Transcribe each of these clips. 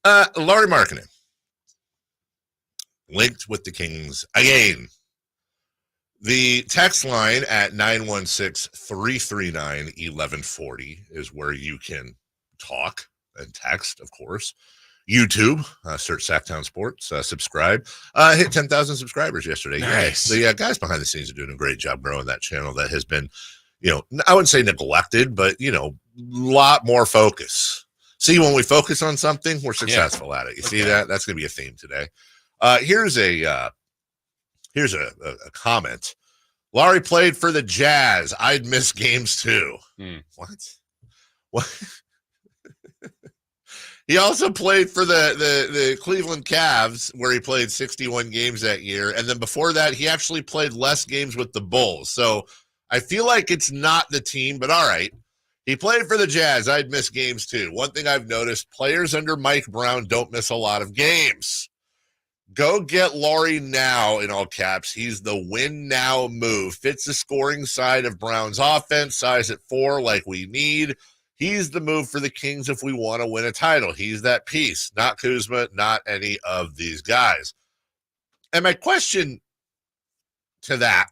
Lauri Markkanen linked with the Kings again. The text line at 916-339-1140 is where you can talk and text, of course. YouTube, search Sactown Sports, subscribe. Hit 10,000 subscribers yesterday. Nice. The guys behind the scenes are doing a great job growing that channel that has been, I wouldn't say neglected, but, a lot more focus. See, when we focus on something, we're successful at it. You see that? That's going to be a theme today. Here's a comment. Lauri played for the Jazz. I'd miss games too. What? He also played for the Cleveland Cavs, where he played 61 games that year. And then before that, he actually played less games with the Bulls. So I feel like it's not the team, but all right. He played for the Jazz. I'd miss games too. One thing I've noticed, players under Mike Brown don't miss a lot of games. Go get Lauri now, in all caps. He's the win now move. Fits the scoring side of Brown's offense. Size at 4 like we need. He's the move for the Kings if we want to win a title. He's that piece. Not Kuzma, not any of these guys. And my question to that,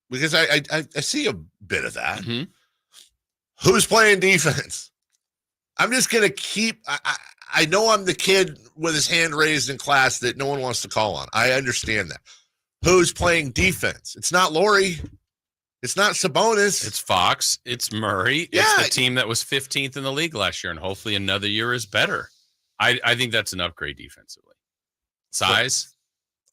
because I see a bit of that. Mm-hmm. Who's playing defense? I'm just going to keep I know I'm the kid with his hand raised in class that no one wants to call on. I understand that. Who's playing defense? It's not Lauri. It's not Sabonis. It's Fox. It's Murray. Yeah. It's the team that was 15th in the league last year, and hopefully another year is better. I think that's an upgrade defensively. Size.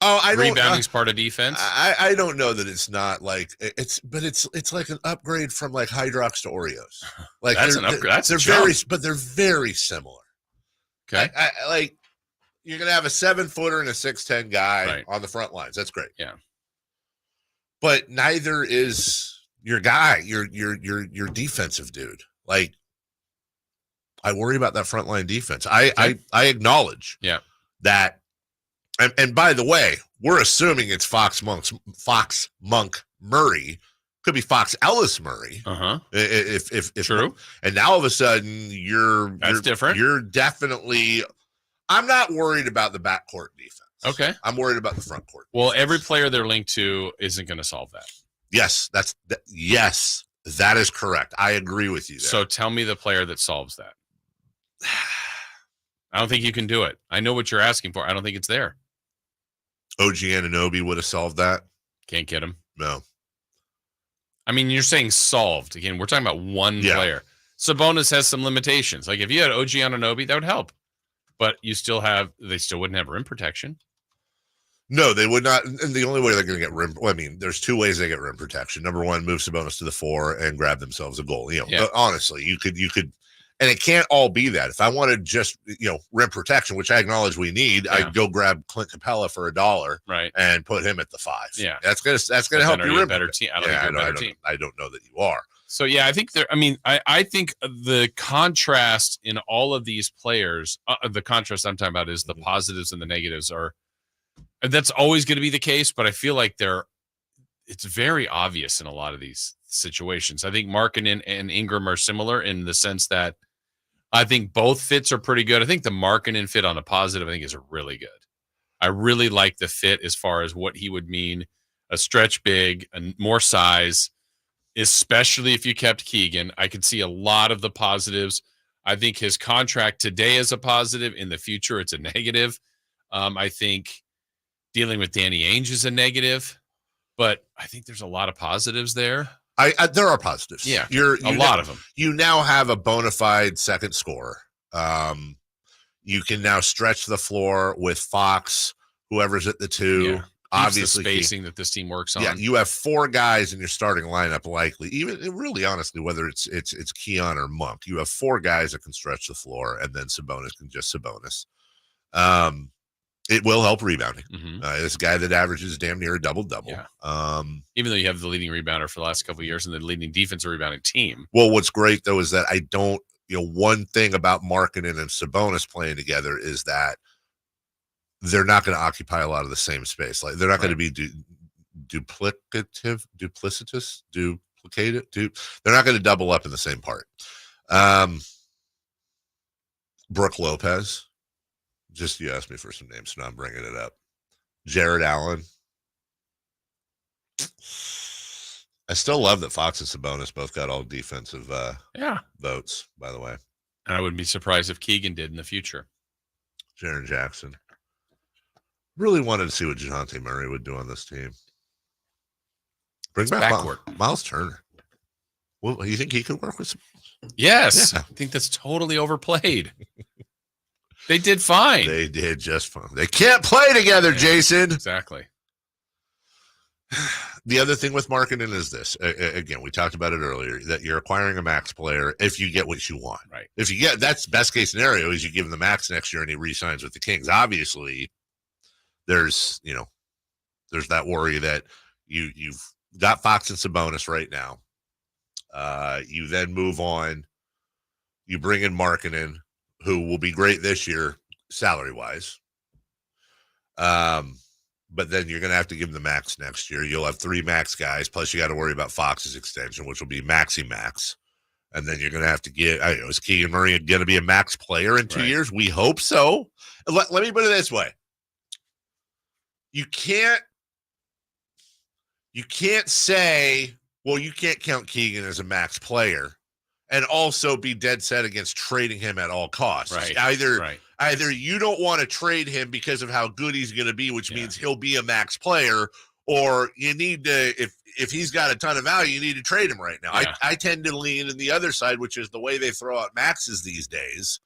Rebounding's part of defense. I don't know that it's not like it's like an upgrade from like Hydrox to Oreos. Like that's an upgrade. They're very similar. Okay. Like you're gonna have a 7-footer and a 6'10" guy on the front lines. That's great. Yeah. But neither is your guy, your defensive dude. Like, I worry about that frontline defense. I acknowledge that. And by the way, we're assuming it's Fox Monk Murray. Could be Fox Ellis Murray. If true. And now all of a sudden you're different. You're definitely. I'm not worried about the backcourt defense. Okay. I'm worried about the front court. Well, every player they're linked to isn't going to solve that. Yes, yes, that is correct. I agree with you there. So tell me the player that solves that. I don't think you can do it. I know what you're asking for. I don't think it's there. OG Anunoby would have solved that. Can't get him. No. I mean, you're saying solved. Again, we're talking about one player. Sabonis has some limitations. Like if you had OG Anunoby, that would help. But they still wouldn't have rim protection. No, they would not. And the only way they're going to get rim, there's two ways they get rim protection. Number one, move Sabonis to the 4 and grab themselves a goal. Honestly, you could, and it can't all be that. If I wanted just, rim protection, which I acknowledge we need, I'd go grab Clint Capella for $1, and put him at the 5. Yeah, that's gonna help you. A better team. I don't think you're a better team. I don't know that you are. So I think I think the contrast in all of these players, the contrast I'm talking about is the positives and the negatives that's always going to be the case, but I feel like it's very obvious in a lot of these situations. I think Markkanen and Ingram are similar in the sense that I think both fits are pretty good. I think the Markkanen fit on a positive, I think, is really good. I really like the fit as far as what he would mean, a stretch big, and more size, especially if you kept Keegan. I could see a lot of the positives. I think his contract today is a positive. In the future, it's a negative. I think dealing with Danny Ainge is a negative, but I think there's a lot of positives there. There are positives. Yeah, a lot of them. You now have a bona fide second scorer. You can now stretch the floor with Fox, whoever's at the 2. Yeah. Obviously, the spacing that this team works on. Yeah, you have 4 guys in your starting lineup, likely. Even really, honestly, whether it's Keon or Monk, you have 4 guys that can stretch the floor, and then Sabonis can just Sabonis. It will help rebounding. Mm-hmm. This guy that averages damn near a double-double. Yeah. Even though you have the leading rebounder for the last couple of years and the leading defensive rebounding team. Well, what's great, though, is that I don't one thing about Markkanen and Sabonis playing together is that they're not going to occupy a lot of the same space. Like they're not going to be duplicitous. They're not going to double up in the same part. Brooke Lopez Just you asked me for some names, so now I'm bringing it up. Jared Allen. I still love that Fox and Sabonis both got all defensive votes, by the way. And I wouldn't be surprised if Keegan did in the future. Jaren Jackson. Really wanted to see what DeJounte Murray would do on this team. Bring back Miles Turner. Well, you think he could work with some? Yes. Yeah. I think that's totally overplayed. They did fine. They did just fine. They can't play together, Jason. Exactly. The other thing with Markkanen is this. Again, we talked about it earlier, that you're acquiring a max player if you get what you want. Right. If you get, that's best case scenario is you give him the max next year and he re-signs with the Kings. Obviously, there's that worry that you've got Fox and Sabonis right now. You then move on. You bring in Markkanen, who will be great this year, salary-wise. But then you're going to have to give him the max next year. You'll have 3 max guys, plus you got to worry about Fox's extension, which will be maxi max. And then you're going to have to get, is Keegan Murray going to be a max player in 2 years? We hope so. Let me put it this way. You can't say, well, you can't count Keegan as a max player and also be dead set against trading him at all costs. Right. Either you don't want to trade him because of how good he's going to be, which means he'll be a max player, or you need to, if he's got a ton of value, you need to trade him right now. Yeah. I tend to lean in the other side, which is the way they throw out maxes these days,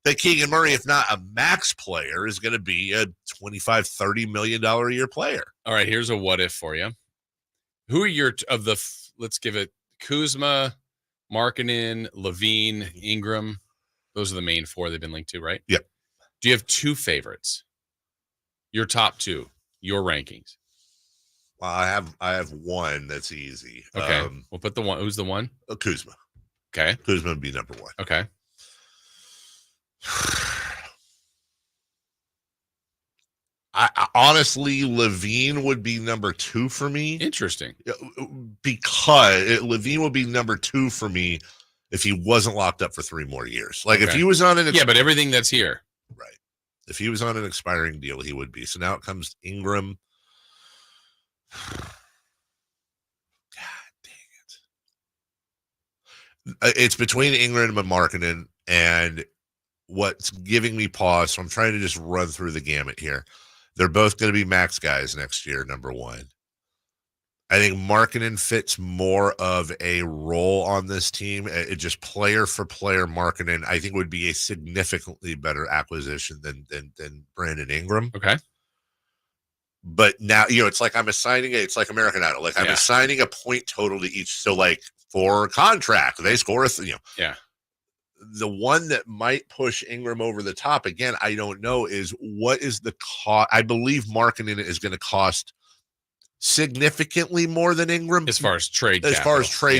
that Keegan Murray, if not a max player, is going to be a $25, $30 million a year player. All right, here's a what if for you. Who are let's give it Kuzma, Markkanen, Levine, Ingram. Those are the main 4 they've been linked to, right? Yep. Do you have 2 favorites? Your top 2, your rankings. Well, I have one that's easy. Okay. We'll put the one. Who's the one? Kuzma. Okay. Kuzma would be number 1. Okay. I honestly, Levine would be number 2 for me. Interesting. Because Levine would be number 2 for me if he wasn't locked up for 3 more years. Like if he was on an but everything that's here. Right. If he was on an expiring deal, he would be. So now it comes Ingram. God dang it. It's between Ingram and Markkanen, and what's giving me pause. So I'm trying to just run through the gamut here. They're both going to be max guys next year, number 1. I think Markkanen fits more of a role on this team. It just player for player Markkanen, I think, would be a significantly better acquisition than Brandon Ingram. Okay. But now, it's like I'm assigning it's like American Idol. Like I'm assigning a point total to each. So like for contract, they score the one that might push Ingram over the top, again, I don't know, is what is the cost? I believe Markkanen is going to cost significantly more than Ingram as far as trade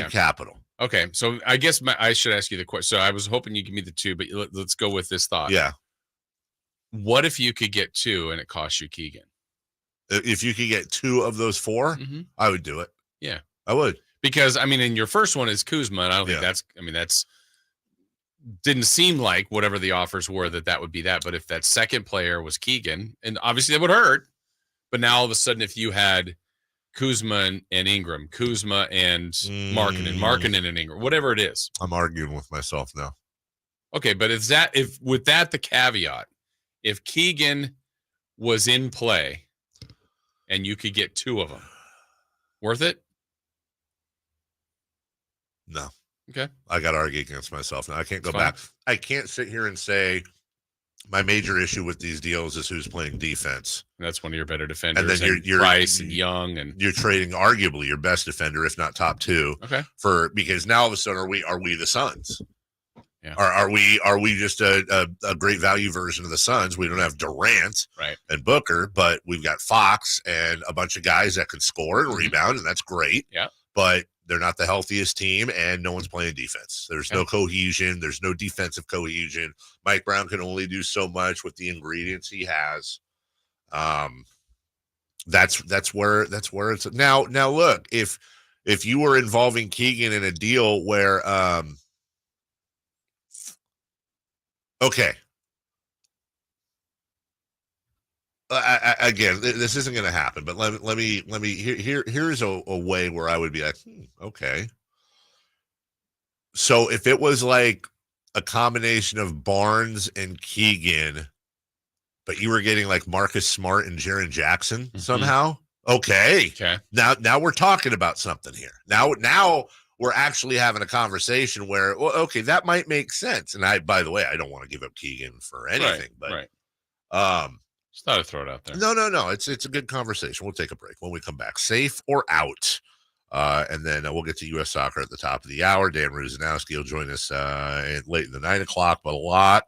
capital. Okay, so I guess I should ask you the question. So I was hoping you give me the 2, but let's go with this thought. Yeah. What if you could get 2 and it costs you Keegan? If you could get 2 of those 4, I would do it. Yeah, I would. Because I mean, in your first one is Kuzma, and I don't think that's didn't seem like whatever the offers were that would be that. But if that second player was Keegan, and obviously that would hurt, but now all of a sudden, if you had Kuzma and Ingram, Kuzma and Markkanen and Ingram, whatever it is. I'm arguing with myself now. Okay, but if with that the caveat, if Keegan was in play and you could get 2 of them, worth it? No. Okay. I got to argue against myself now. I can't go back. I can't sit here and say my major issue with these deals is who's playing defense. That's one of your better defenders. And then you're Price and Young, and you're trading arguably your best defender, if not top 2. Okay. Because now all of a sudden are we the Suns? Yeah. Are we just a great value version of the Suns? We don't have Durant and Booker, but we've got Fox and a bunch of guys that can score and rebound, and that's great. Yeah. But they're not the healthiest team, and no one's playing defense. There's no cohesion. There's no defensive cohesion. Mike Brown can only do so much with the ingredients he has. That's where it's now. Look, if you were involving Keegan in a deal where, okay, Again, this isn't going to happen, but let me here's a way where I would be like, okay. So if it was like a combination of Barnes and Keegan, but you were getting like Marcus Smart and Jaren Jackson somehow, okay. Now we're talking about something here. Now we're actually having a conversation where, well, okay, that might make sense. And by the way, I don't want to give up Keegan for anything, but just thought I'd throw it out there. No. It's a good conversation. We'll take a break when we come back. Safe or out? And then we'll get to U.S. soccer at the top of the hour. Dan Ruzanowski will join us late in the 9 o'clock, but a lot